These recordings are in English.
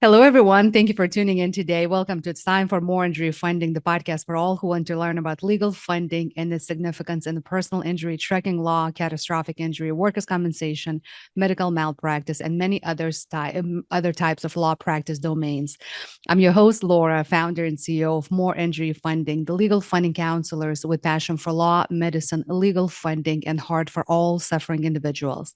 Hello, everyone. Thank you for tuning in today. Welcome to It's Time for More Injury Funding, the podcast for all who want to learn about legal funding and its significance in the personal injury, tracking law, catastrophic injury, workers' compensation, medical malpractice, and many other types of law practice domains. I'm your host, Laura, founder and CEO of More Injury Funding, the legal funding counselors with passion for law, medicine, legal funding, and heart for all suffering individuals.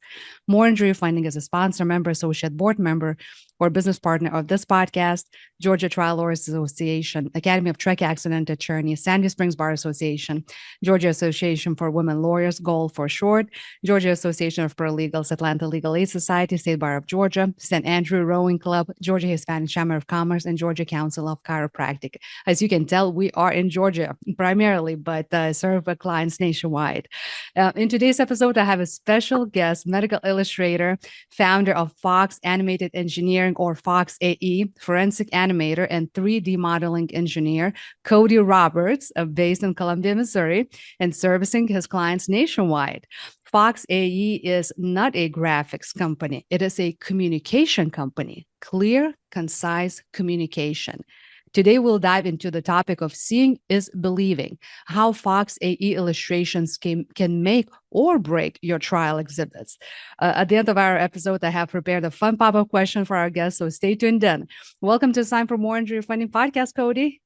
More Injury Funding is a sponsor, member, associate board member, or business partner of this podcast, Georgia Trial Lawyers Association, Academy of Track Accident Attorneys, Sandy Springs Bar Association, Georgia Association for Women Lawyers, GOL for short, Georgia Association of Paralegals, Atlanta Legal Aid Society, State Bar of Georgia, St. Andrew Rowing Club, Georgia Hispanic Chamber of Commerce, and Georgia Council of Chiropractic. As you can tell, we are in Georgia primarily, but serve clients nationwide. In today's episode, I have a special guest, Medical Illustrator, founder of Fox Animated Engineering, or Fox AE, forensic animator and 3D modeling engineer, Cody Roberts, based in Columbia, Missouri, and servicing his clients nationwide. Fox AE is not a graphics company. It is a communication company, clear, concise communication. Today, we'll dive into the topic of seeing is believing, how Fox AE illustrations can make or break your trial exhibits. At the end of our episode, I have prepared a fun pop-up question for our guests, so stay tuned in. Welcome to Sign for More Injury Funding Podcast, Cody.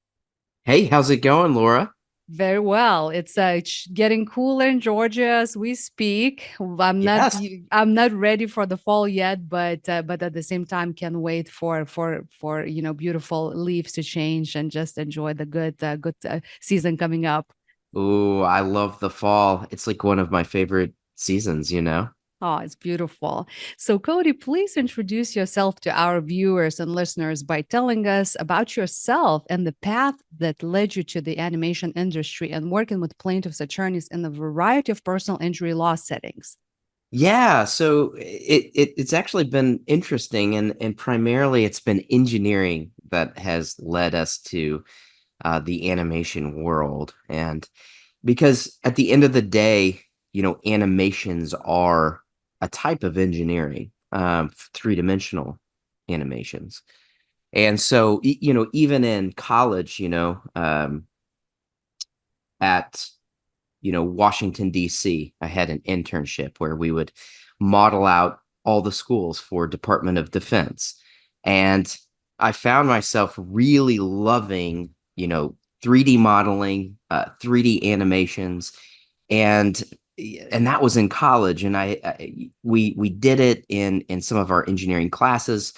Hey, how's it going, Laura? Very well. It's getting cooler in Georgia as we speak. Yes. I'm not ready for the fall yet, but at the same time, can wait for beautiful leaves to change and just enjoy the good season coming up. Ooh, I love the fall. It's like one of my favorite seasons. Oh, it's beautiful. So, Cody, please introduce yourself to our viewers and listeners by telling us about yourself and the path that led you to the animation industry and working with plaintiffs' attorneys in a variety of personal injury law settings. Yeah, so it's actually been interesting and primarily it's been engineering that has led us to the animation world. And because at the end of the day, animations are a type of engineering, three-dimensional animations. And so, even in college, at, Washington, D.C., I had an internship where we would model out all the schools for Department of Defense. And I found myself really loving, 3D modeling, 3D animations, and that was in college. And we did it in some of our engineering classes.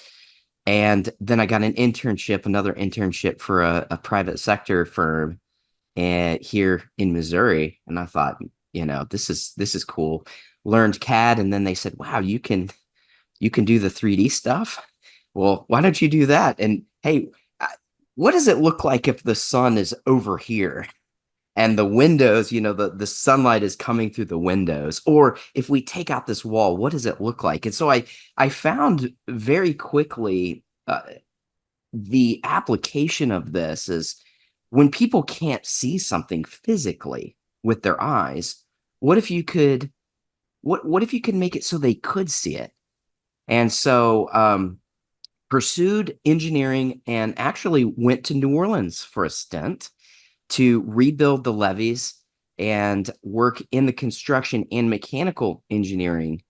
And then I got another internship for a private sector firm and here in Missouri. And I thought, this is cool. Learned CAD, and then they said, wow, you can do the 3D stuff. Well, why don't you do that? And hey, what does it look like if the sun is over here and the windows, the sunlight is coming through the windows? Or if we take out this wall, what does it look like? And so I found very quickly the application of this is when people can't see something physically with their eyes, what if you could what if you could make it so they could see it? And so pursued engineering and actually went to New Orleans for a stint to rebuild the levees and work in the construction and mechanical engineering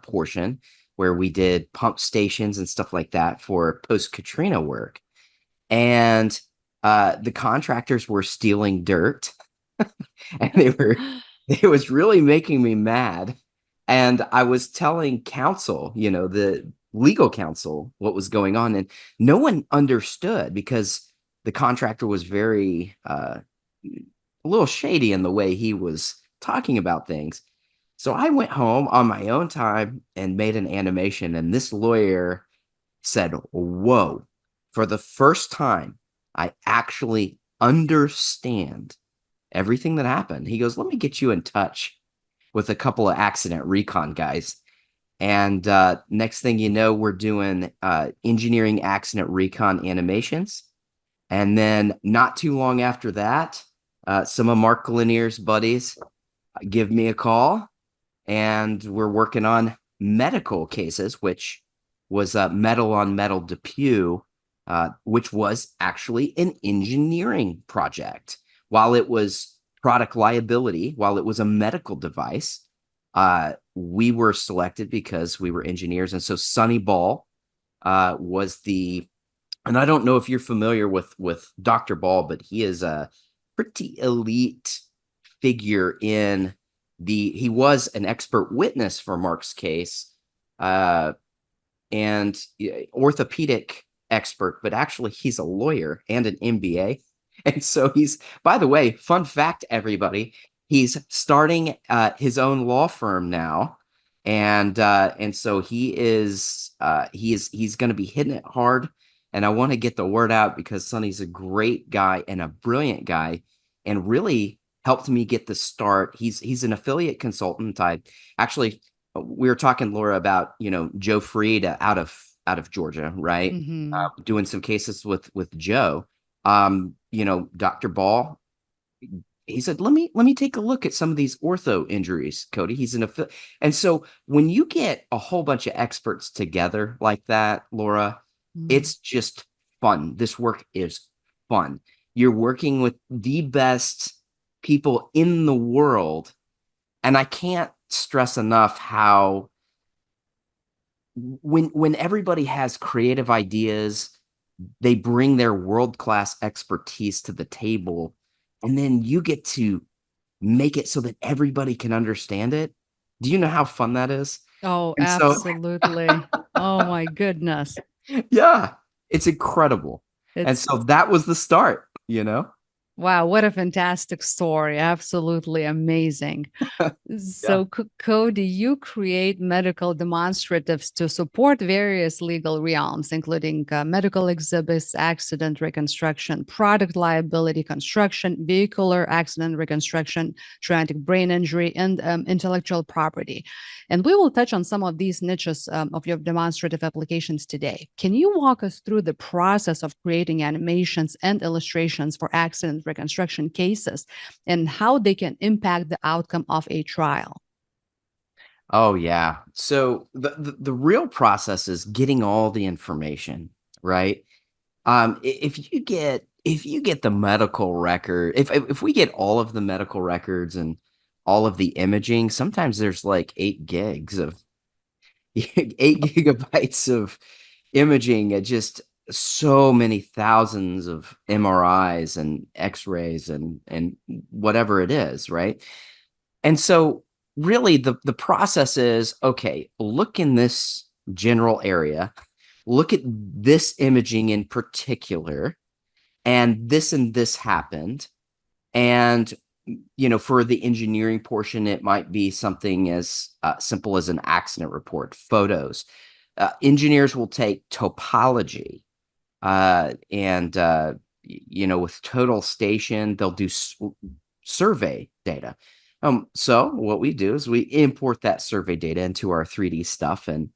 portion where we did pump stations and stuff like that for post-Katrina work. And the contractors were stealing dirt and it was really making me mad. And I was telling counsel, the legal counsel, what was going on, and no one understood because the contractor was very a little shady in the way he was talking about things. So I went home on my own time and made an animation, and this lawyer said, whoa, for the first time, I actually understand everything that happened. He goes, let me get you in touch with a couple of accident recon guys. And next thing you know, we're doing engineering accident recon animations. And then not too long after that, some of Mark Lanier's buddies give me a call, and we're working on medical cases, which was metal on metal debut which was actually an engineering project. While it was product liability, while it was a medical device, we were selected because we were engineers. And so Sonny Ball was and I don't know if you're familiar with Dr. Ball, but he is a pretty elite figure he was an expert witness for Mark's case, and orthopedic expert, but actually he's a lawyer and an MBA. And so by the way, fun fact, everybody, he's starting his own law firm now. And so he's going to be hitting it hard. And I want to get the word out because Sonny's a great guy and a brilliant guy and really helped me get the start. He's an affiliate consultant. We were talking, Laura, about Joe Freed out of Georgia, right? Mm-hmm. Doing some cases with Joe. Dr. Ball, he said, let me take a look at some of these ortho injuries, Cody. He's and so when you get a whole bunch of experts together like that, Laura, it's just fun. This work is fun. You're working with the best people in the world, and I can't stress enough how when everybody has creative ideas, they bring their world-class expertise to the table, and then you get to make it so that everybody can understand it. Do you know how fun that is? Oh, And so, absolutely. Oh my goodness. yeah, it's incredible. And It's so that was the start. Wow, what a fantastic story. Absolutely amazing. Yeah. So, Cody, you create medical demonstratives to support various legal realms, including medical exhibits, accident reconstruction, product liability construction, vehicular accident reconstruction, traumatic brain injury, and intellectual property. And we will touch on some of these niches of your demonstrative applications today. Can you walk us through the process of creating animations and illustrations for accident reconstruction cases and how they can impact the outcome of a trial? Oh yeah. So the real process is getting all the information, right? If you get the medical record, if we get all of the medical records and all of the imaging, sometimes there's like 8 gigs of 8 gigabytes of imaging at just so many thousands of MRIs and X-rays and whatever it is, right? And so really the process is, okay, look in this general area, look at this imaging in particular, and this happened. And for the engineering portion, it might be something as simple as an accident report, photos. Engineers will take topology, and with total station, they'll do survey data. So what we do is we import that survey data into our 3D stuff, and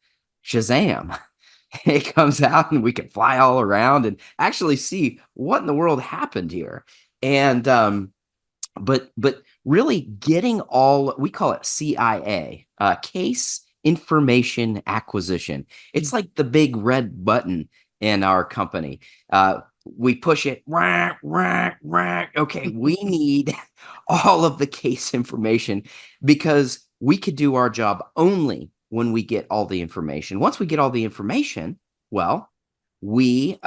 Shazam, it comes out, and we can fly all around and actually see what in the world happened here. And but really getting all, we call it CIA, case information acquisition. It's like the big red button in our company. We push it. Rah, rah, rah. Okay, we need all of the case information because we could do our job only when we get all the information. Once we get all the information, well, we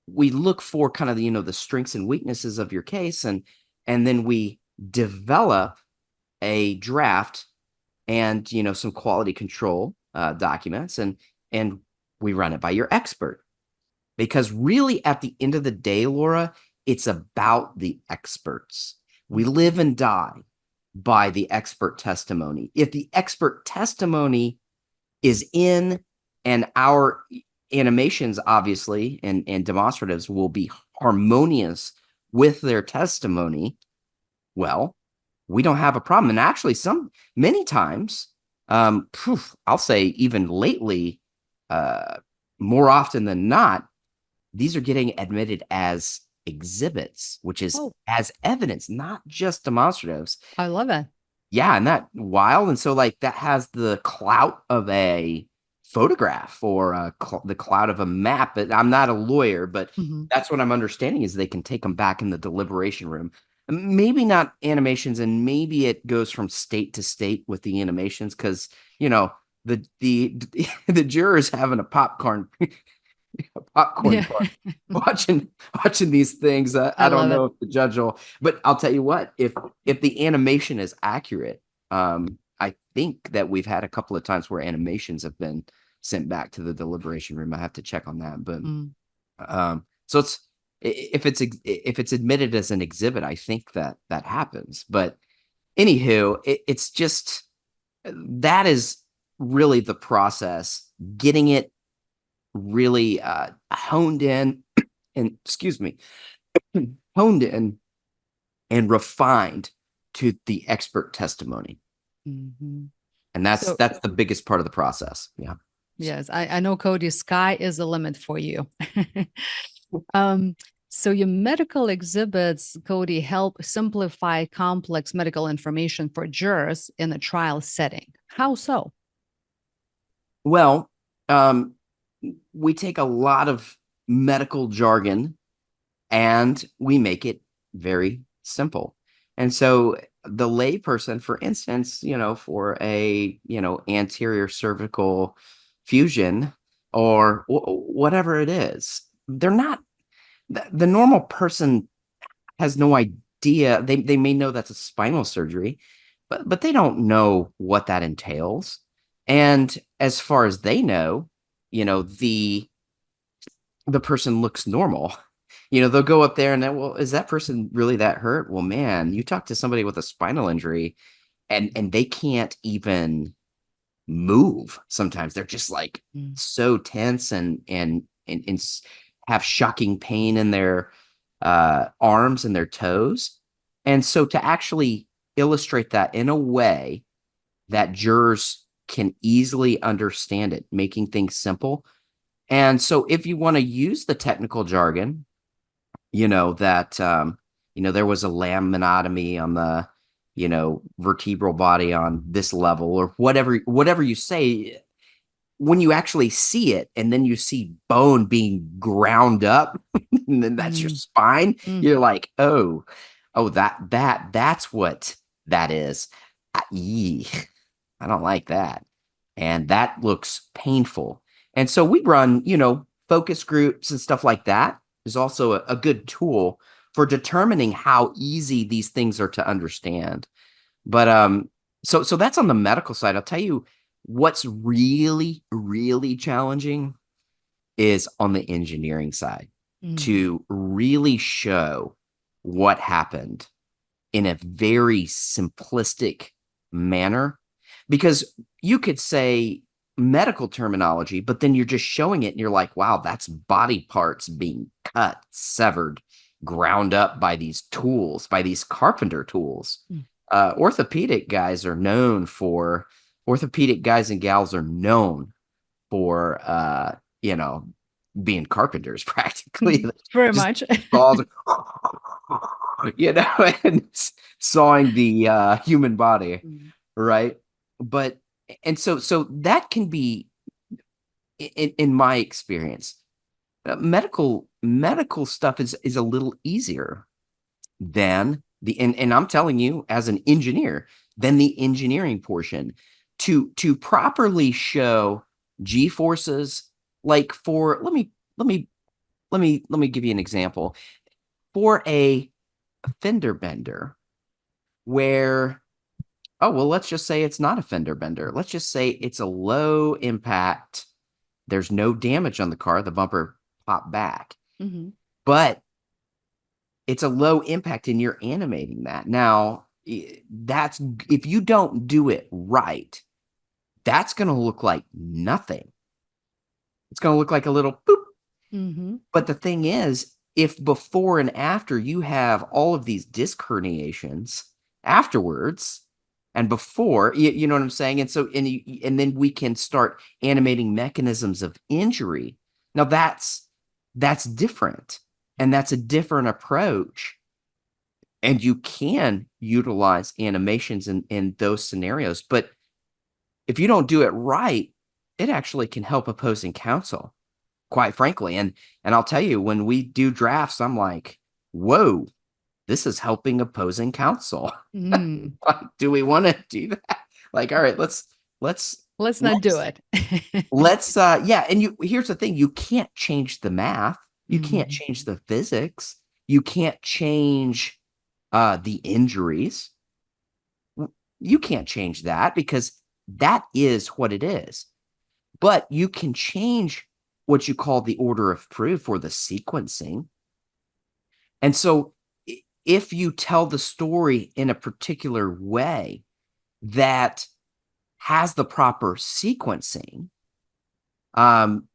look for kind of the strengths and weaknesses of your case, and then we develop a draft and some quality control documents, and we run it by your expert. Because really, at the end of the day, Laura, it's about the experts. We live and die by the expert testimony. If the expert testimony is in, and our animations, obviously, and demonstratives will be harmonious with their testimony, well, we don't have a problem. And actually, many times, I'll say even lately, more often than not, these are getting admitted as exhibits, which is Oh, as evidence, not just demonstratives. I love it. Yeah, and that wild. And so like that has the clout of a photograph or the cloud of a map. But I'm not a lawyer, but Hmm. that's what I'm understanding is they can take them back in the deliberation room. Maybe not animations, and maybe it goes from state to state with the animations because the the jurors having a popcorn Yeah. party watching these things. I I don't love it. know if the judge will, but I'll tell you what, if the animation is accurate, I think that we've had a couple of times where animations have been sent back to the deliberation room. I have to check on that, but Mm. so if it's admitted as an exhibit, I think that that happens. But anywho, it's just that is really the process, getting it really honed in and excuse me, honed in and refined to the expert testimony. Mhm. And So, that's the biggest part of the process. Yeah. yes, I know, Cody, sky is the limit for you. um, so your medical exhibits, Cody, help simplify complex medical information for jurors in a trial setting. How so? Well, um, we take a lot of medical jargon and we make it very simple. And so the layperson, for instance, for a, anterior cervical fusion or whatever it is, they're not, the normal person has no idea. They may know that's a spinal surgery, but they don't know what that entails. And as far as they know, the person looks normal. They'll go up there and then, well, is that person really that hurt? Well, man, you talk to somebody with a spinal injury and they can't even move. Sometimes they're just like Mm. so tense and have shocking pain in their arms and their toes. And so to actually illustrate that in a way that jurors can easily understand it, making things simple. And so if you want to use the technical jargon, that there was a laminotomy on the vertebral body on this level or whatever you say, when you actually see it and then you see bone being ground up and then that's your Mm. spine, Mm. you're like, oh, that's what that is. Yee, I don't like that. And that looks painful. And so we run, focus groups and stuff like that is also a good tool for determining how easy these things are to understand. But so that's on the medical side. I'll tell you what's really, really challenging is on the engineering side Mm. to really show what happened in a very simplistic manner. Because you could say medical terminology, but then you're just showing it and you're like, wow, that's body parts being cut, severed, ground up by these tools, by these carpenter tools. Mm. Orthopedic guys and gals are known for being carpenters practically. Very Just much. saws, and sawing the human body, Mm. right? But and so that can be in my experience, medical stuff is a little easier than and I'm telling you as an engineer, than the engineering portion to properly show G forces. Like for let me give you an example for a fender bender where, oh well, let's just say it's not a fender bender. Let's just say it's a low impact. There's no damage on the car. The bumper popped back, Mhm. but it's a low impact and you're animating that. Now, that's if you don't do it right, that's going to look like nothing. It's going to look like a little boop. Mhm. But the thing is, if before and after you have all of these disc herniations afterwards and before, you know what I'm saying? And so, and then we can start animating mechanisms of injury. Now that's different. And that's a different approach. And you can utilize animations in those scenarios. But if you don't do it right, it actually can help opposing counsel, quite frankly. And I'll tell you, when we do drafts, I'm like, whoa, this is helping opposing counsel. Mm. Like, do we want to do that? Like, all right, let's Let's not do let's it. let's yeah. And here's the thing: you can't change the math, you can't Mhm. change the physics, you can't change the injuries. You can't change that because that is what it is. But you can change what you call the order of proof or the sequencing. And so if you tell the story in a particular way that has the proper sequencing, um,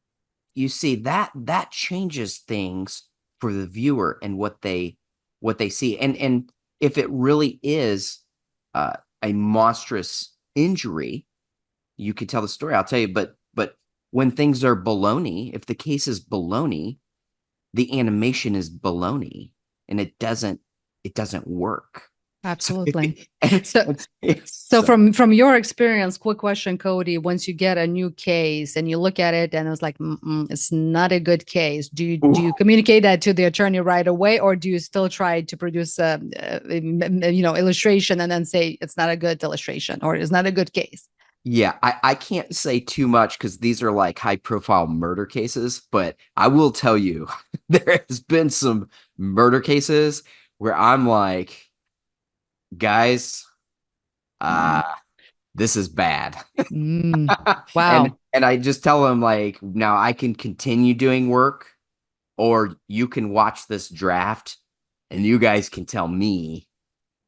you see that changes things for the viewer and what they see. And if it really is a monstrous injury, you could tell the story. I'll tell you, but when things are baloney, if the case is baloney, the animation is baloney, and it doesn't work. So, Absolutely. and, So, so so from your experience, quick question, Cody, once you get a new case and you look at it and it's like, it's not a good case, do you communicate that to the attorney right away, or do you still try to produce illustration and then say it's not a good illustration or it's not a good case? yeah, I can't say too much because these are like high profile murder cases, but I will tell you there has been some murder cases where I'm like, guys, Mm. uh, this is bad. Mm. and Wow. and I just tell them like, now I can continue doing work, or you can watch this draft and you guys can tell me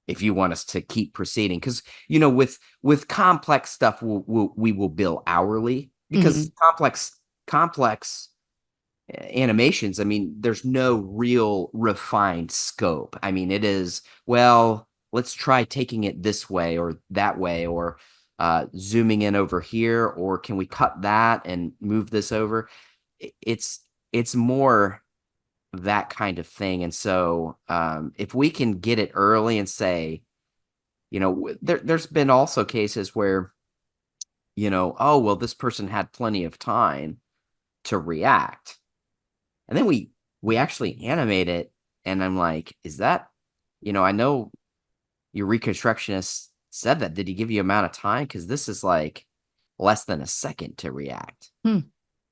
if you want us to keep proceeding. Because with complex stuff, we will bill hourly, because Mhm. complex animations, I mean, there's no real refined scope. I mean, it is, well, let's try taking it this way or that way, or zooming in over here, or can we cut that and move this over? It's more that kind of thing. And so if we can get it early and say, there's been also cases where, oh, well, this person had plenty of time to react. And then we actually animate it. And I'm like, is that, I know your reconstructionist said that. Did he give you amount of time? Because this is like less than a second to react. Hmm.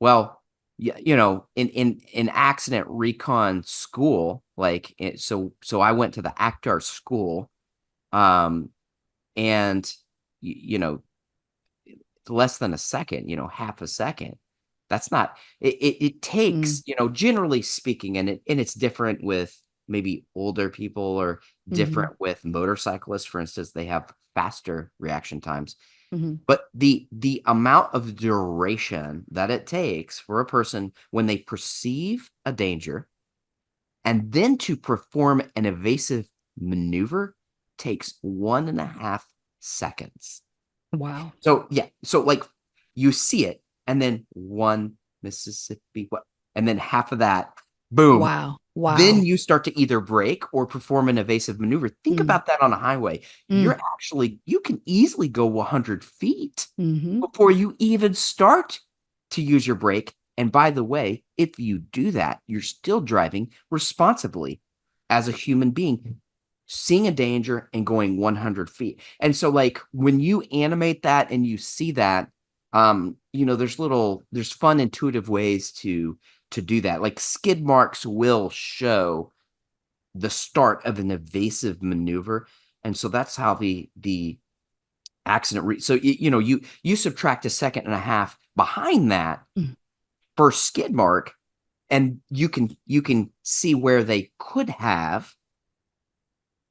Well, in accident recon school, like so I went to the ACTAR school, um, and you know, less than a second, half a second. That's not it Mm. takes, generally speaking, and it's different with maybe older people, or Mhm. different with motorcyclists, for instance, they have faster reaction times. Mhm. But the amount of duration that it takes for a person when they perceive a danger and then to perform an evasive maneuver takes 1.5 seconds. Wow. So yeah, so like you see it, and then one Mississippi, what, and then half of that, boom. Wow. Then Wow. you start to either brake or perform an evasive maneuver. Think Mm. about that on a highway. Mm. You can easily go 100 feet Mhm. before you even start to use your brake. And by the way, if you do that, you're still driving responsibly as a human being, seeing a danger and going 100 feet. And so, like, when you animate that and you see that, there's fun, intuitive ways to do that. Like, skid marks will show the start of an evasive maneuver. And so that's how the accident. So you subtract a second and a half behind that Mm. for skid mark, and you can see where they could have,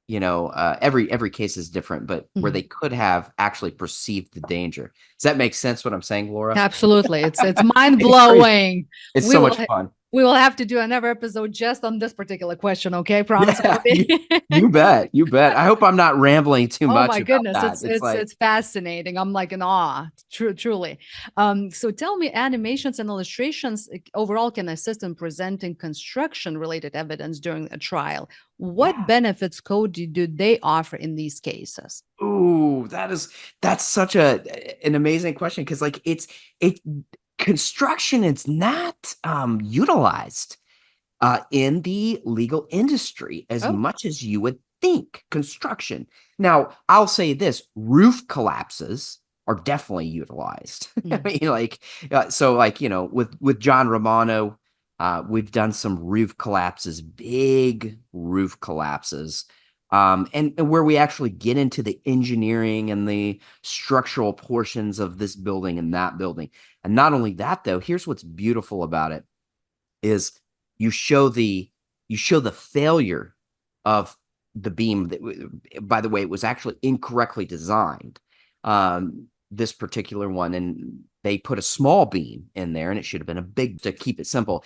every case is different, but where Mm. they could have actually perceived the danger. Does that make sense what I'm saying, Laura? Absolutely. It's It's crazy. mind-blowing. It's We so will much fun. We will have to do another episode just on this particular question. Okay, promise. Yeah, you bet. You bet. I hope I'm not rambling too Oh much my about goodness, that. It's like, it's fascinating. I'm like in awe, truly. So tell me, animations and illustrations overall can assist in presenting construction-related evidence during a trial. What yeah. benefits code do they offer in these cases? Ooh, that's such an amazing question because like it construction is not utilized in the legal industry as Oh, much as you would think. Construction. Now, I'll say this: roof collapses are definitely utilized. I mm, mean, like, so, like with John Romano, we've done some roof collapses, big roof collapses. And where we actually get into the engineering and the structural portions of this building and that building. And not only that, though, here's what's beautiful about it is you show the failure of the beam that, by the way, it was actually incorrectly designed, this particular one, and they put a small beam in there and it should have been a big to keep it simple.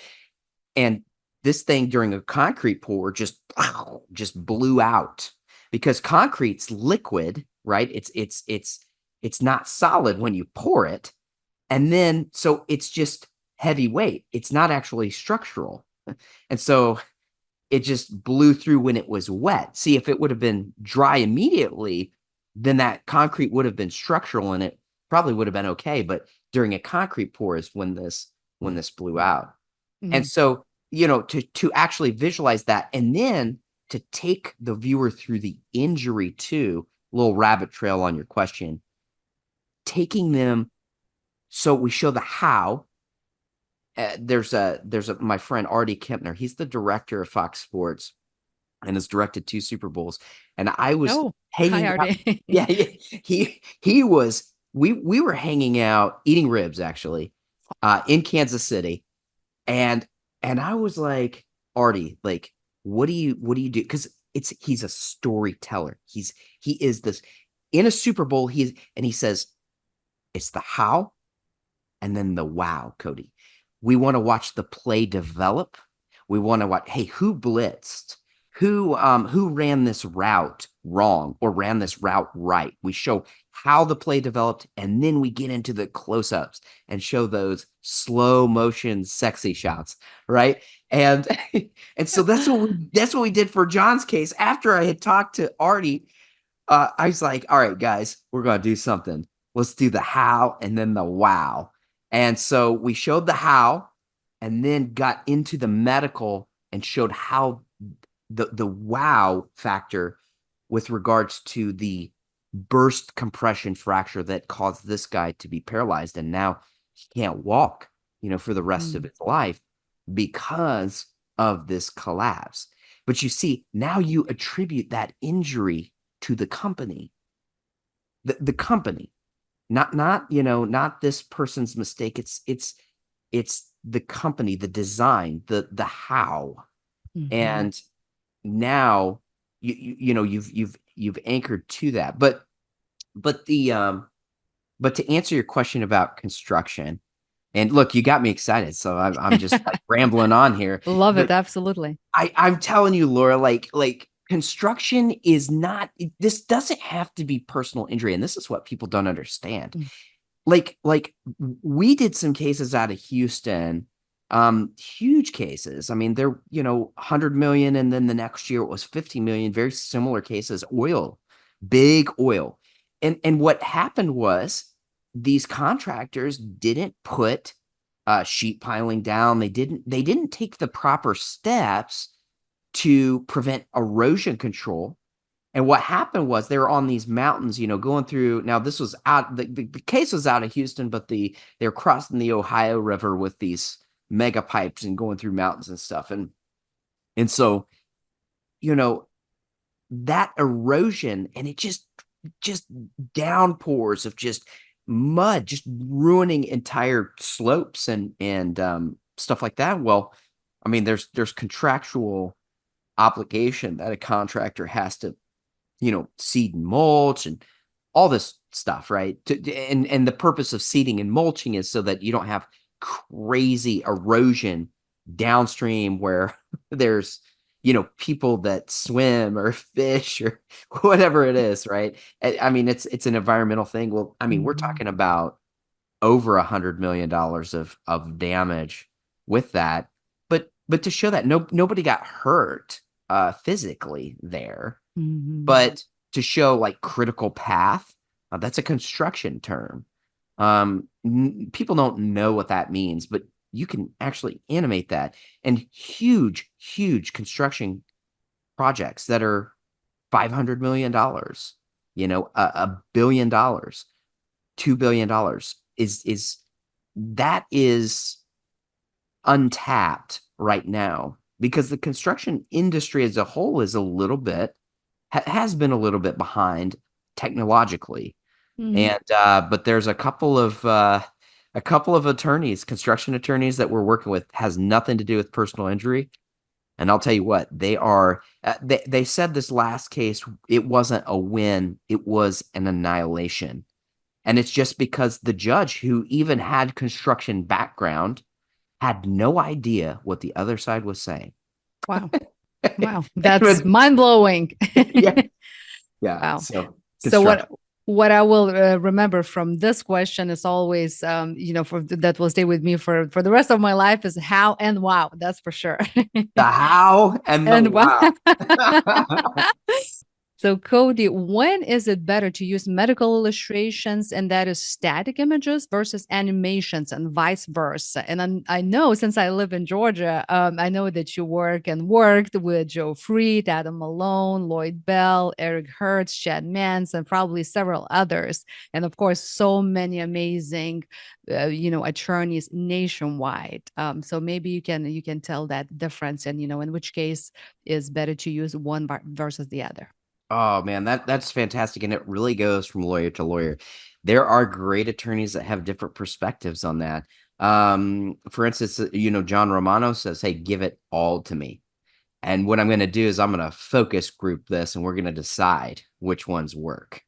And this thing during a concrete pour just blew out because concrete's liquid, right? It's not solid when you pour it. And then so it's just heavy weight. It's not actually structural. And so it just blew through when it was wet. See, if it would have been dry immediately, then that concrete would have been structural and it probably would have been okay. But during a concrete pour is when this blew out. And mm, so, to actually visualize that and then to take the viewer through the injury too, little rabbit trail on your question, taking them. So we show the how. There's a my friend Artie Kempner. He's the director of Fox Sports and has directed 2 Super Bowls. And I was oh, hi, hanging out. Artie. Yeah, he was. We were hanging out eating ribs actually, in Kansas City, and I was like, Artie, like, what do you do? Because he's a storyteller. He is this in a Super Bowl. He says it's the how and then the wow, Cody. We want to watch the play develop. We want to watch, hey, who blitzed? Who ran this route wrong or ran this route right? We show how the play developed, and then we get into the close-ups and show those slow motion sexy shots, right? And and so that's what we did for John's case. After I had talked to Artie, I was like, all right, guys, we're gonna do something. Let's do the how and then the wow. And so we showed the how and then got into the medical and showed how the wow factor with regards to the burst compression fracture that caused this guy to be paralyzed. And now he can't walk, for the rest of Mm, his life because of this collapse. But you see, now you attribute that injury to the company, the company, not this person's mistake. It's the company, the design, the how. mhm. And now you've anchored to that. But to answer your question about construction, and look, you got me excited, so I'm just like rambling on here. Love it. But Absolutely. I'm telling you, Laura, like construction is not. This doesn't have to be personal injury, and this is what people don't understand. Mm, Like we did some cases out of Houston, huge cases. I mean, they're 100 million, and then the next year it was 50 million. Very similar cases, oil, big oil, and what happened was these contractors didn't put sheet piling down. They didn't take the proper steps to prevent erosion control. And what happened was they were on these mountains, going through. Now, this was out. The case was out of Houston, but they were crossing the Ohio River with these mega pipes and going through mountains and stuff. And so, you know, that erosion and it just downpours of just mud, just ruining entire slopes and stuff like that. Well, I mean, there's contractual obligation that a contractor has to seed and mulch and all this stuff, right? And the purpose of seeding and mulching is so that you don't have crazy erosion downstream where there's, people that swim or fish or whatever it is, right? I mean, it's an environmental thing. Well, I mean, we're Mhm. talking about over $100 million of damage with that. But to show that nobody got hurt physically there, Mhm. but to show like critical path, that's a construction term. People don't know what that means, but you can actually animate that. And huge construction projects that are $500 million, $1 billion, $2 billion is that is untapped right now because the construction industry as a whole is a little bit has been a little bit behind technologically. Mhm. And but there's a couple of attorneys, construction attorneys that we're working with has nothing to do with personal injury. And I'll tell you what, they said this last case, it wasn't a win, it was an annihilation. And it's just because the judge, who even had construction background, had no idea what the other side was saying. Wow. Wow. It That's was, mind blowing. yeah, yeah. Wow. So So construction. what I will remember from this question is always, for that will stay with me for the rest of my life is how and wow. That's for sure. The how and the And wow. wow. So, Cody, when is it better to use medical illustrations and that is static images versus animations and vice versa? And I know since I live in Georgia, I know that you worked with Joe Freed, Adam Malone, Lloyd Bell, Eric Hertz, Chad Mans, and probably several others. And of course, so many amazing, attorneys nationwide. So maybe you can tell that difference, and in which case is better to use one versus the other. Oh man, that's fantastic, and it really goes from lawyer to lawyer. There are great attorneys that have different perspectives on that. For instance, John Romano says, "Hey, give it all to me." And what I'm going to do is I'm going to focus group this, and we're going to decide which ones work.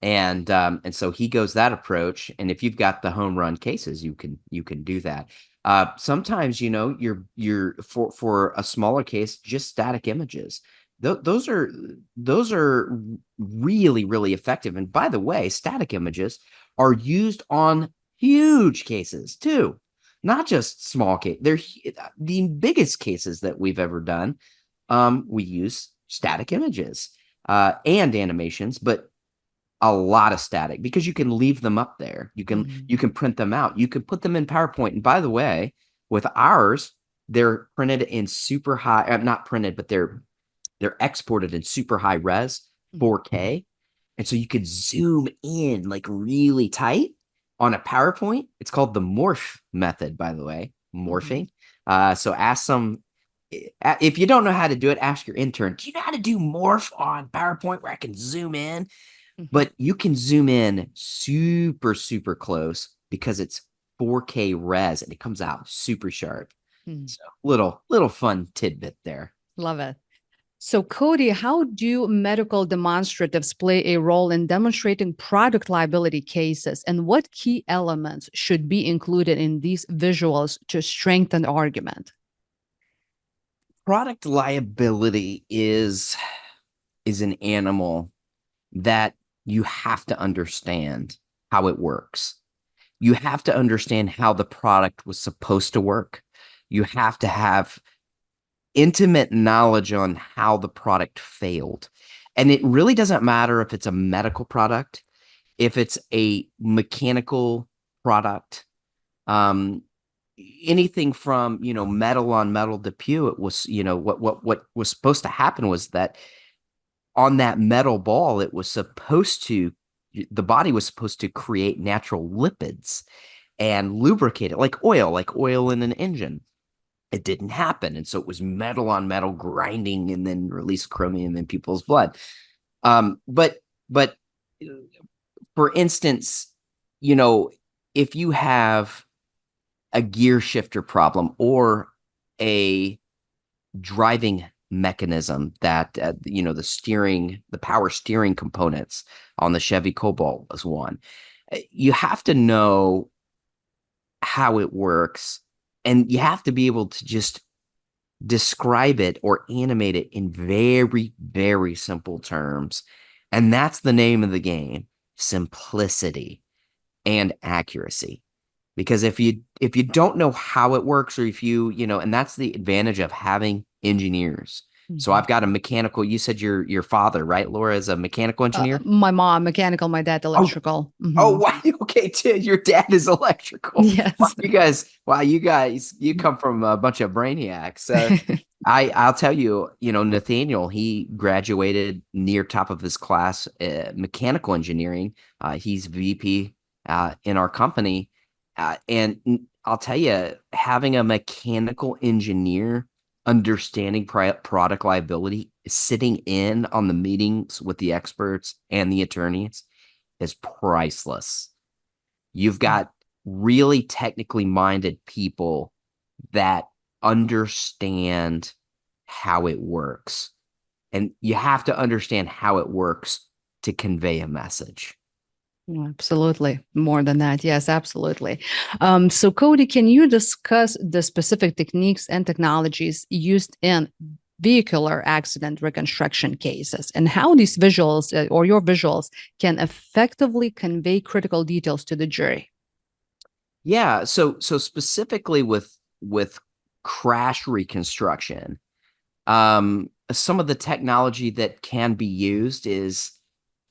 And so he goes that approach. And if you've got the home run cases, you can do that. Sometimes you're for a smaller case, just static images. Those are really effective. And by the way, static images are used on huge cases too, not just small case. They're the biggest cases that we've ever done. We use static images and animations, but a lot of static because you can leave them up there. You can Mhm. you can print them out. You can put them in PowerPoint. And by the way, with ours, they're printed in super high, not printed, but they're exported in super high res, Mhm. 4K. And so you could zoom in like really tight on a PowerPoint. It's called the morph method, by the way, Mhm. morphing. So ask some, if you don't know how to do it, ask your intern. Do you know how to do morph on PowerPoint where I can zoom in? Mhm. But you can zoom in super close because it's 4K res and it comes out super sharp. Mhm. So little fun tidbit there. Love it. So, Cody, how do medical demonstratives play a role in demonstrating product liability cases, and what key elements should be included in these visuals to strengthen the argument? Product liability is an animal that you have to understand how it works. You have to understand how the product was supposed to work. You have to have intimate knowledge on how the product failed. And it really doesn't matter if it's a medical product, if it's a mechanical product, um, anything from, metal on metal DePuy. It was, what was supposed to happen was that on that metal ball, the body was supposed to create natural lipids and lubricate it like oil in an engine. It didn't happen. And so it was metal on metal grinding and then release chromium in people's blood. But for instance, you know, if you have a gear shifter problem or a driving mechanism that the power steering components on the Chevy Cobalt was one. You have to know how it works, and you have to be able to just describe it or animate it in very, very simple terms. And that's the name of the game: simplicity and accuracy. Because if you don't know how it works, or if and that's the advantage of having engineers. So Mhm. I've got a mechanical. You said your father, right, Laura, is a mechanical engineer? My mom, mechanical, my dad, Oh, electrical. oh, Mhm. wow. Okay, too. Your dad is electrical. Wow, Yes. you come from a bunch of brainiacs. I'll tell you, Nathaniel, he graduated near top of his class, mechanical engineering. He's VP in our company. And I'll tell you, having a mechanical engineer understanding product liability, sitting in on the meetings with the experts and the attorneys is priceless. You've got really technically minded people that understand how it works. And you have to understand how it works to convey a message. Absolutely. More than that. Yes, absolutely. So, Cody, can you discuss the specific techniques and technologies used in vehicular accident reconstruction cases and how these visuals or your visuals can effectively convey critical details to the jury? Yeah, so specifically with crash reconstruction, some of the technology that can be used is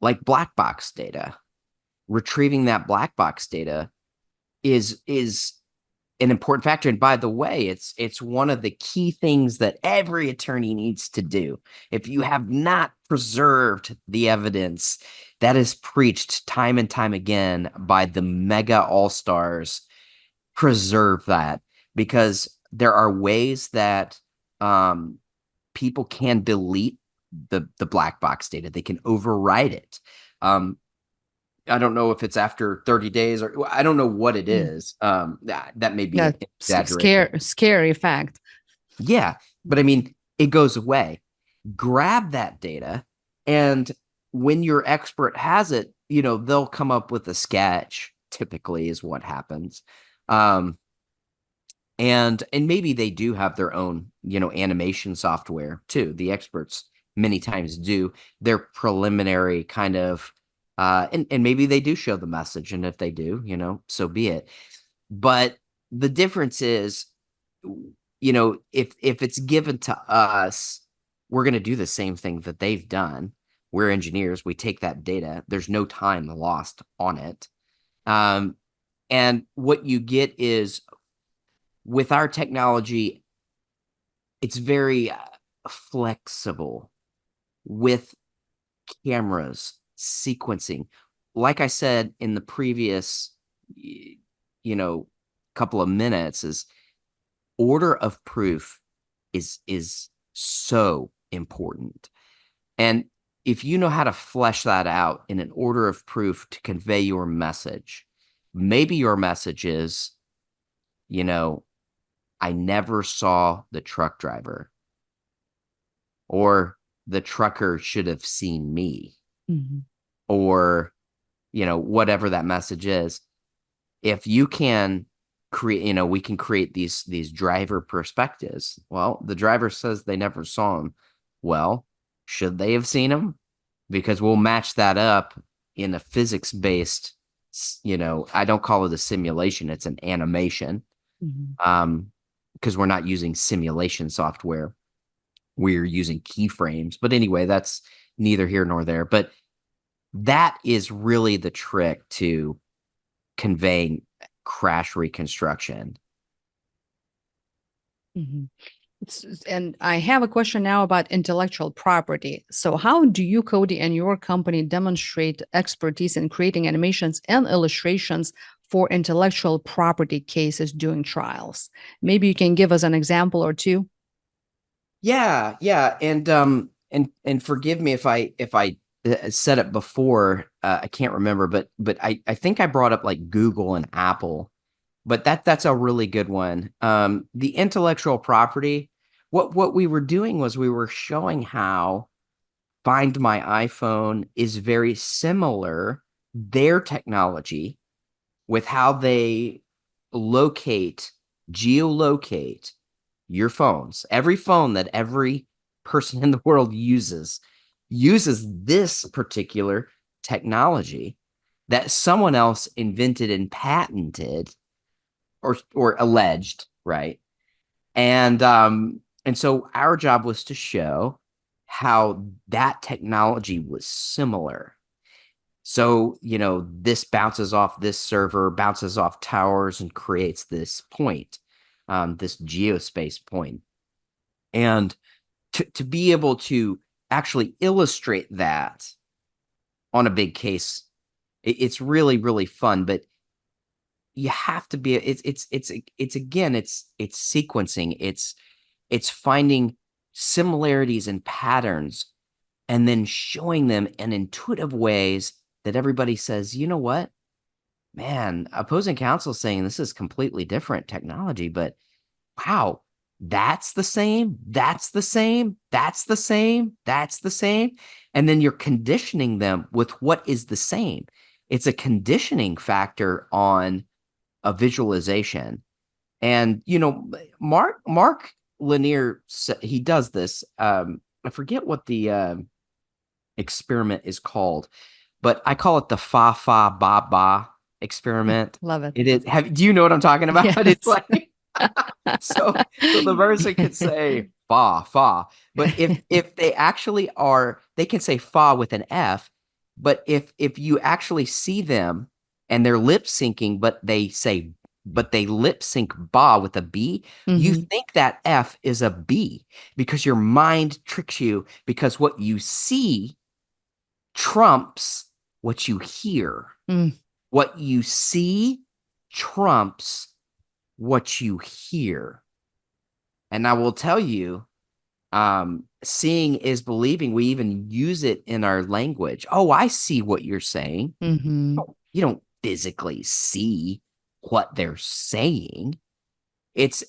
like black box data. Retrieving that black box data is an important factor. And by the way, it's one of the key things that every attorney needs to do. If you have not preserved the evidence that is preached time and time again by the mega all-stars, preserve that, because there are ways that um, people can delete the black box data. They can override it. I don't know if it's after 30 days, or I don't know what it Mm. is. That may be Yeah, an exaggeration. scary fact. Yeah, but I mean, it goes away. Grab that data, and when your expert has it, they'll come up with a sketch, typically is what happens. Um, and maybe they do have their own, animation software too. The experts many times do their preliminary kind of and maybe they do show the message, and if they do, so be it. But the difference is, if it's given to us, we're going to do the same thing that they've done. We're engineers. We take that data. There's no time lost on it. Um, and what you get is, with our technology, it's very flexible with cameras, sequencing. Like I said in the previous, you know, couple of minutes, is order of proof is so important. And if you know how to flesh that out in an order of proof to convey your message, maybe your message is, you know, I never saw the truck driver, or the trucker should have seen me, Mhm. or, whatever that message is. If you can create, we can create these driver perspectives. Well, the driver says they never saw him. Well, should they have seen him? Because we'll match that up in a physics based, I don't call it a simulation, it's an animation. Mhm. Because we're not using simulation software, we're using keyframes. But anyway, that's neither here nor there. But that is really the trick to conveying crash reconstruction. Mhm. And I have a question now about intellectual property. So, how do you, Cody, and your company demonstrate expertise in creating animations and illustrations for intellectual property cases during trials? Maybe you can give us an example or two. Yeah, and forgive me if I said it before. I can't remember, but I think I brought up like Google and Apple, but that's a really good one. The intellectual property. What we were doing was we were showing how Find My iPhone is very similar, their technology, with how they locate, geolocate your phones, every phone that every person in the world uses this particular technology that someone else invented and patented or alleged, right? And so our job was to show how that technology was similar. So, this bounces off this server, bounces off towers, and creates this point, this geospace point. And to be able to actually illustrate that on a big case, it's really, really fun. But you have to be, it's again, it's sequencing, it's finding similarities and patterns and then showing them in intuitive ways that everybody says, you know what, man, opposing counsel saying this is completely different technology, but wow, that's the same, that's the same, that's the same, that's the same. And then you're conditioning them with what is the same. It's a conditioning factor on a visualization. And, Mark Lanier, he does this. I forget what the experiment is called, but I call it the fa fa ba ba experiment. Love it. It is. Do you know what I'm talking about? Yes. It's like so the person could say fa fa, but if they actually are, they can say fa with an F, but if you actually see them and they're lip syncing, but they lip sync ba with a B, you think that F is a B because your mind tricks you, because what you see trumps what you hear. What you see trumps what you hear. And I will tell you, seeing is believing. We even use it in our language. Oh, I see what you're saying. You don't physically see what they're saying. It's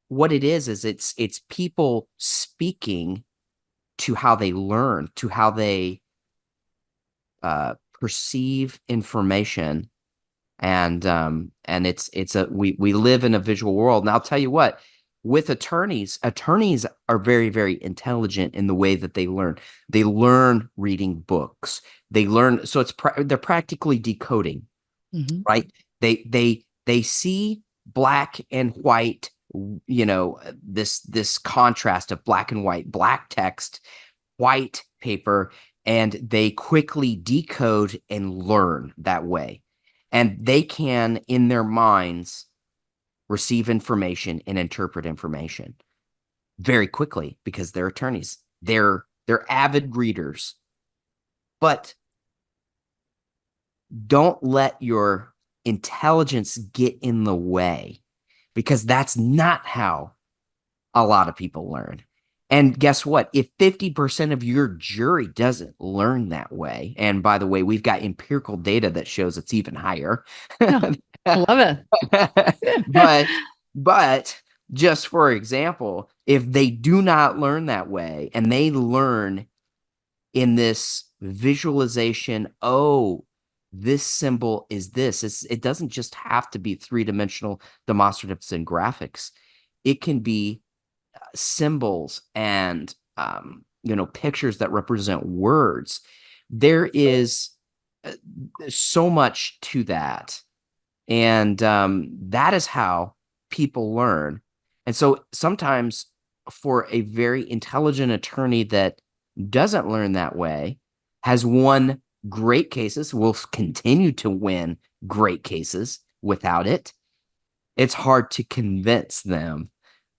what it is it's people speaking to how they learn, to how they perceive information. And we live in a visual world. And I'll tell you what, with attorneys are very, very intelligent in the way that they learn. They learn reading books. They learn, so they're practically decoding, right? They see black and white, this contrast of black and white, black text, white paper, and they quickly decode and learn that way. And they can, in their minds, receive information and interpret information very quickly because they're attorneys. They're avid readers. But don't let your intelligence get in the way, because that's not how a lot of people learn. And guess what? If 50% of your jury doesn't learn that way, and by the way, we've got empirical data that shows it's even higher. Oh, love but it. but just for example, if they do not learn that way and they learn in this visualization, oh, this symbol is this. It doesn't just have to be three-dimensional demonstratives and graphics. It can be symbols and pictures that represent words. There is so much to that, and that is how people learn. And so sometimes for a very intelligent attorney that doesn't learn that way, has won great cases, will continue to win great cases without it, it's hard to convince them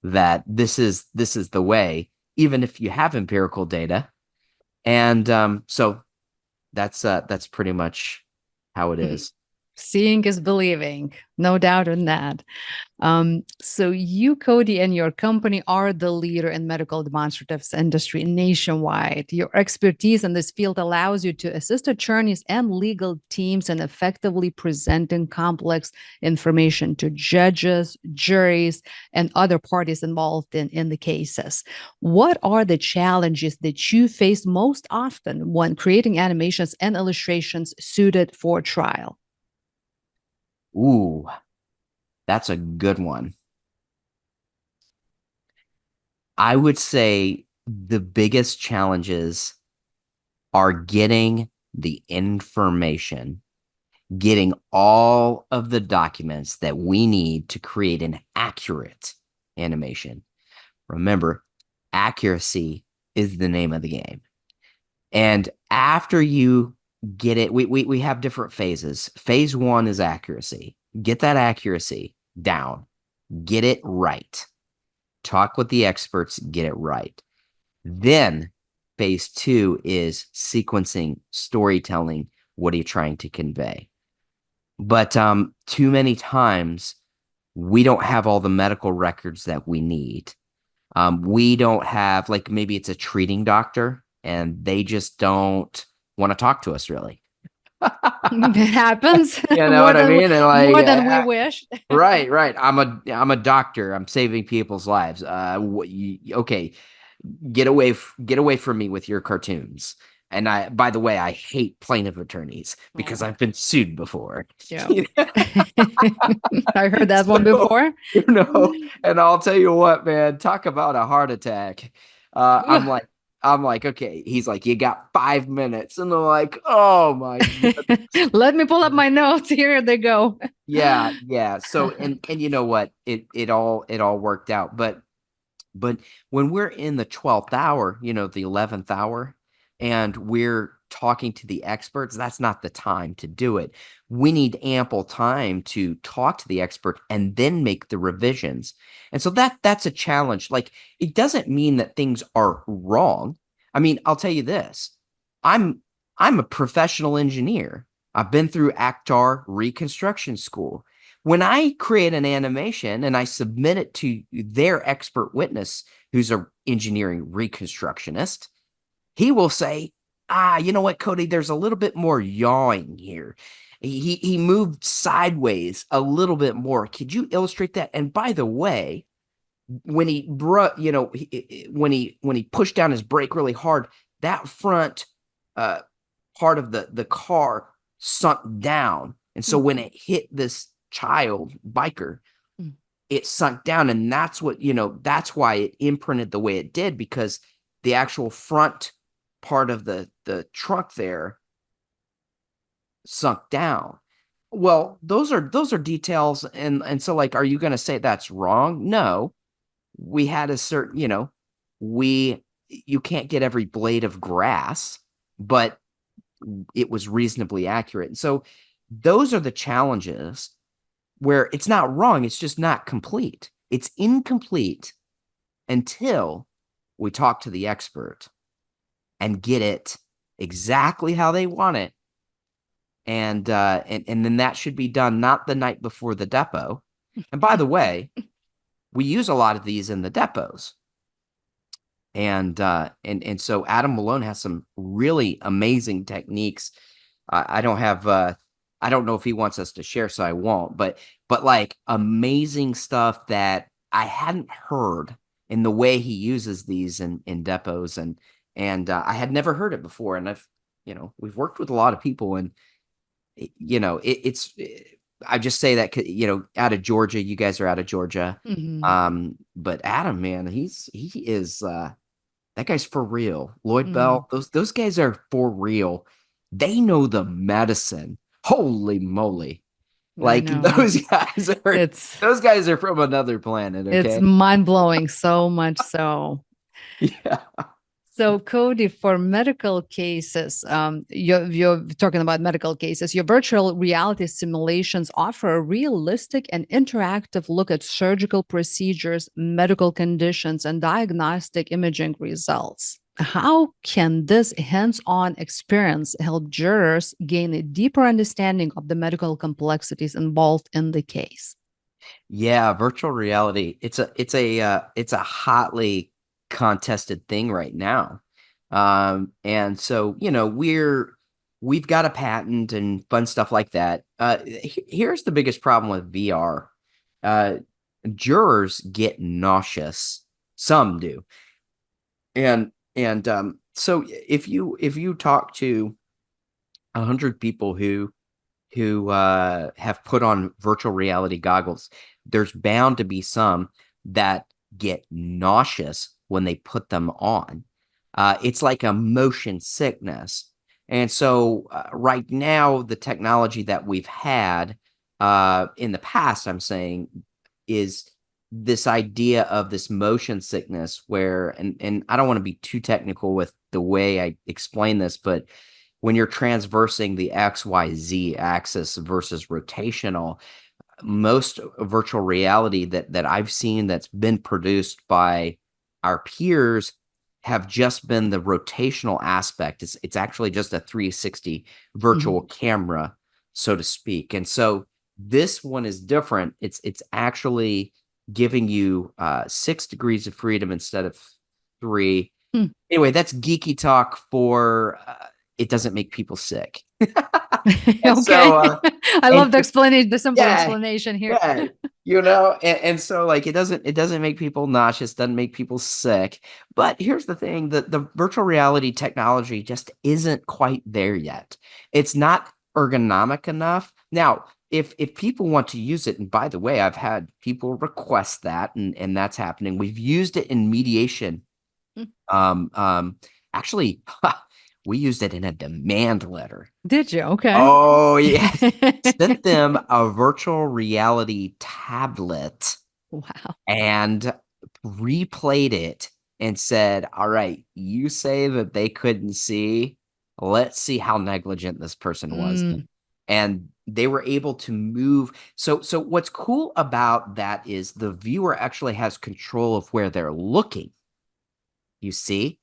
that this is the way, even if you have empirical data. And so that's pretty much how it is. Seeing is believing, no doubt in that. So you, Cody, and your company are the leader in medical demonstratives industry nationwide. Your expertise in this field allows you to assist attorneys and legal teams in effectively presenting complex information to judges, juries, and other parties involved in the cases. What are the challenges that you face most often when creating animations and illustrations suited for trial? Ooh, that's a good one. I would say the biggest challenges are getting the information, getting all of the documents that we need to create an accurate animation. Remember, accuracy is the name of the game. And after you get it, we have different phases. Phase one is accuracy. Get that accuracy down, get it right. Talk with the experts, get it right. Then phase two is sequencing, storytelling. What are you trying to convey? But too many times we don't have all the medical records that we need. We don't have, like, maybe it's a treating doctor and they just don't want to talk to us really. It happens You know what I mean? And like, more than we wish. right. I'm a doctor. I'm saving people's lives. Okay, get away from me with your cartoons. And by the way, I hate plaintiff attorneys because Oh, I've been sued before. yeah. You know? I heard that one So, before. and I'll tell you what, man, talk about a heart attack. I'm like, okay. He's like, you got 5 minutes. And I'm like, oh my goodness. Let me pull up my notes. Here they go. Yeah. So, and you know what? It all worked out. But when we're in the 12th hour, the 11th hour, and we're talking to the experts, that's not the time to do it. We need ample time to talk to the expert and then make the revisions. And so that's a challenge. Like, it doesn't mean that things are wrong. I mean, I'll tell you this. I'm I'm a professional engineer. I've been through Actar Reconstruction School. When I create an animation and I submit it to their expert witness, who's an engineering reconstructionist, he will say, you know what, Cody, there's a little bit more yawing here. He moved sideways a little bit more. Could you illustrate that? And by the way, when he when he pushed down his brake really hard, that front uh, part of the car sunk down. And so when it hit this child biker, Mm. it sunk down. And that's why it imprinted the way it did, because the actual front part of the trunk there sunk down. Well, those are details. And so, like, are you going to say that's wrong? No. We had a certain, you can't get every blade of grass, but it was reasonably accurate. And so those are the challenges where it's not wrong. It's just not complete. It's incomplete until we talk to the expert and get it exactly how they want it. And then that should be done not the night before the depot. And by the way, we use a lot of these in the depots. And so Adam Malone has some really amazing techniques. I don't know if he wants us to share, so I won't. But like, amazing stuff that I hadn't heard in the way he uses these in depots, and I had never heard it before. And we've worked with a lot of people, and it's. I just say that, out of Georgia, you guys are out of Georgia. Mhm. But Adam, man, he is that guy's for real. Lloyd Mhm. Bell, those guys are for real. They know the medicine. Holy moly. I Like, know. It's those guys are from another planet, it's okay? mind-blowing, so much so. Yeah. So, Cody, for medical cases, you're talking about medical cases. Your virtual reality simulations offer a realistic and interactive look at surgical procedures, medical conditions, and diagnostic imaging results. How can this hands-on experience help jurors gain a deeper understanding of the medical complexities involved in the case? Yeah, virtual reality. It's a hotly contested thing right now. And so, we've got a patent and fun stuff like that. Here's the biggest problem with VR. Uh, Jurors get nauseous. Some do. And so if you talk to 100 people who have put on virtual reality goggles, there's bound to be some that get nauseous when they put them on. It's like a motion sickness. And so right now, the technology that we've had in the past, I'm saying, is this idea of this motion sickness where, and I don't want to be too technical with the way I explain this, but when you're transversing the XYZ axis versus rotational, most virtual reality that I've seen that's been produced by our peers have just been the rotational aspect. It's actually just a 360 virtual camera, so to speak. And so this one is different. It's actually giving you 6 degrees of freedom instead of 3. Anyway, that's geeky talk for it doesn't make people sick. And Okay. so I and love the explanation, the simple yeah, explanation here. yeah, and so like it doesn't make people nauseous, doesn't make people sick. But here's the thing, the virtual reality technology just isn't quite there yet. It's not ergonomic enough. Now, if people want to use it, and by the way, I've had people request that, and that's happening. We've used it in mediation. Um, um, Actually, we used it in a demand letter. Did you? Okay. Oh, yeah. Sent them a virtual reality tablet Wow. and replayed it and said, all right, you say that they couldn't see. Let's see how negligent this person was. And they were able to move. So what's cool about that is the viewer actually has control of where they're looking. You see?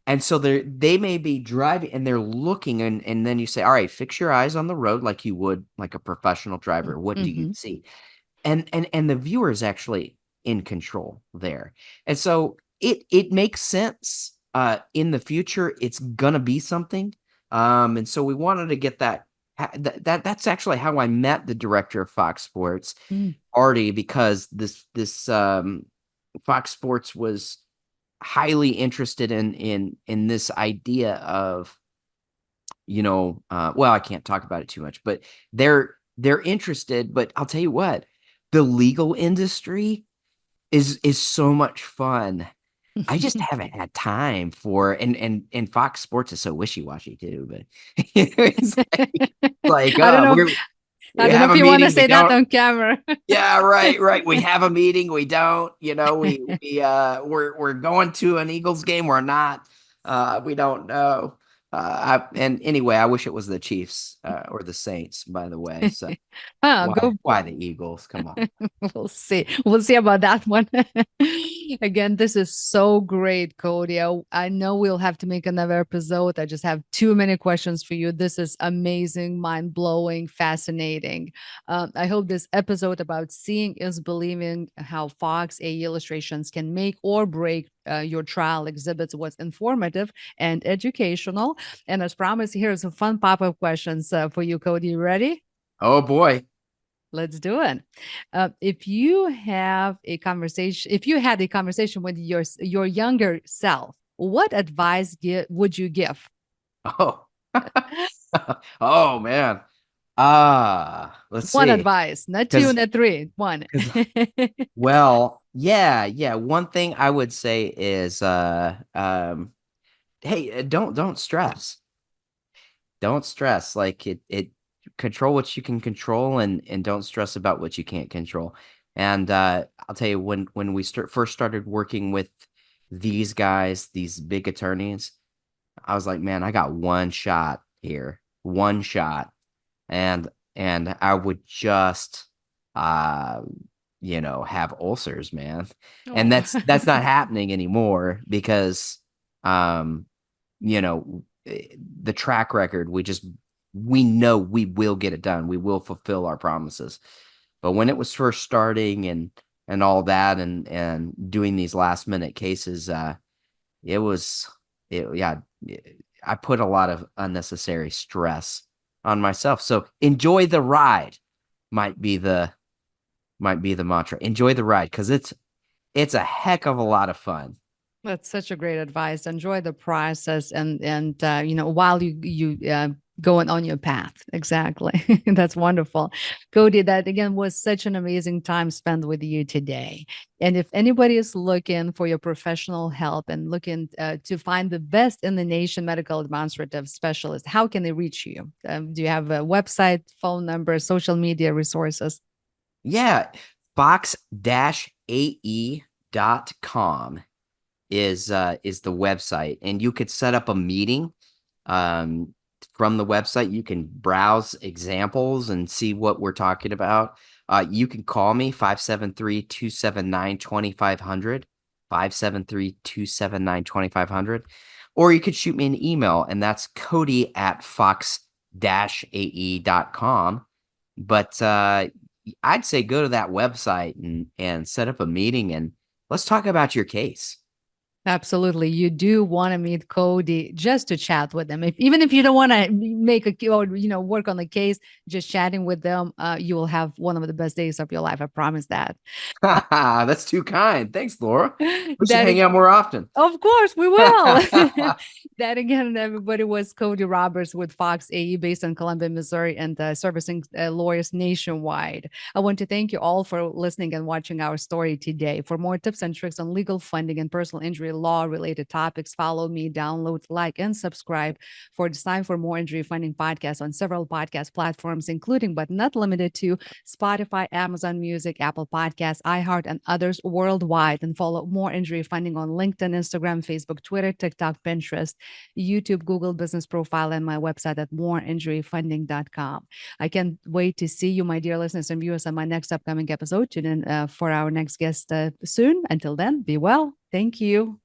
And so they may be driving and they're looking, and then you say, all right, fix your eyes on the road like you would like a professional driver. What do you see? And the viewer is actually in control there. And so it makes sense. In the future, it's gonna be something. And so we wanted to get that's actually how I met the director of Fox Sports, Artie, because this Fox Sports was highly interested in this idea of, well, I can't talk about it too much, but they're interested. But I'll tell you what, the legal industry is so much fun. I just haven't had time for, and Fox Sports is so wishy-washy too, but it's like I don't know. I we don't know have if a you want to meeting, we say that don't. on camera. Yeah, right. We have a meeting, we don't. We're going to an Eagles game, we're not. We don't know. And anyway, I wish it was the Chiefs or the Saints, by the way. So Go. why the Eagles? Come on. We'll see. We'll see about that one. Again, this is so great, Cody. I know we'll have to make another episode. I just have too many questions for you. This is amazing, mind blowing, fascinating. I hope this episode about seeing is believing, how Fox AE illustrations can make or break your trial exhibits, was informative and educational. And as promised, here's some fun pop up questions for you, Cody. You ready? Oh boy. Let's do it. If you have a conversation, if you had a conversation with your younger self, what advice would you give? Oh. Oh man. Let's One see. advice, not two, Because not three. One. well, yeah. One thing I would say is hey, don't stress. Don't stress. Like it control what you can control, and don't stress about what you can't control. And I'll tell you, when we first started working with these guys, these big attorneys, I was like, man, I got one shot here, one shot, and I would just have ulcers, man. And Oh. that's not happening anymore because um the track record, we know we will get it done. We will fulfill our promises. But when it was first starting and all that, and doing these last minute cases, it was yeah, I put a lot of unnecessary stress on myself. So enjoy the ride might be the mantra. Enjoy the ride, because it's a heck of a lot of fun. That's such a great advice. Enjoy the process, and while you going on your path. Exactly. That's wonderful. Cody, that again was such an amazing time spent with you today. And if anybody is looking for your professional help and looking to find the best in the nation medical administrative specialist, how can they reach you? Do you have a website, phone number, social media resources? Yeah, fox-ae.com is the website, and you could set up a meeting um, from the website. You can browse examples and see what we're talking about. You can call me 573-279-2500, 573-279-2500, or you could shoot me an email, and that's cody@fox-ae.com. But I'd say go to that website and set up a meeting, and let's talk about your case. Absolutely. You do want to meet Cody just to chat with them. Even if you don't want to make a or work on the case, just chatting with them, you will have one of the best days of your life. I promise that. That's too kind. Thanks, Laura. We should That hang out more often. Of course, we will. That again, everybody was Cody Roberts with Fox AE based in Columbia, Missouri, and servicing lawyers nationwide. I want to thank you all for listening and watching our story today. For more tips and tricks on legal funding and personal injury law related topics, follow me, download, like, and subscribe for the Time for More Injury Funding podcast on several podcast platforms, including but not limited to Spotify, Amazon Music, Apple Podcasts, iHeart, and others worldwide. And follow More Injury Funding on LinkedIn, Instagram, Facebook, Twitter, TikTok, Pinterest, YouTube, Google Business Profile, and my website at moreinjuryfunding.com. I can't wait to see you, my dear listeners and viewers, on my next upcoming episode. Tune in for our next guest soon. Until then, be well. Thank you.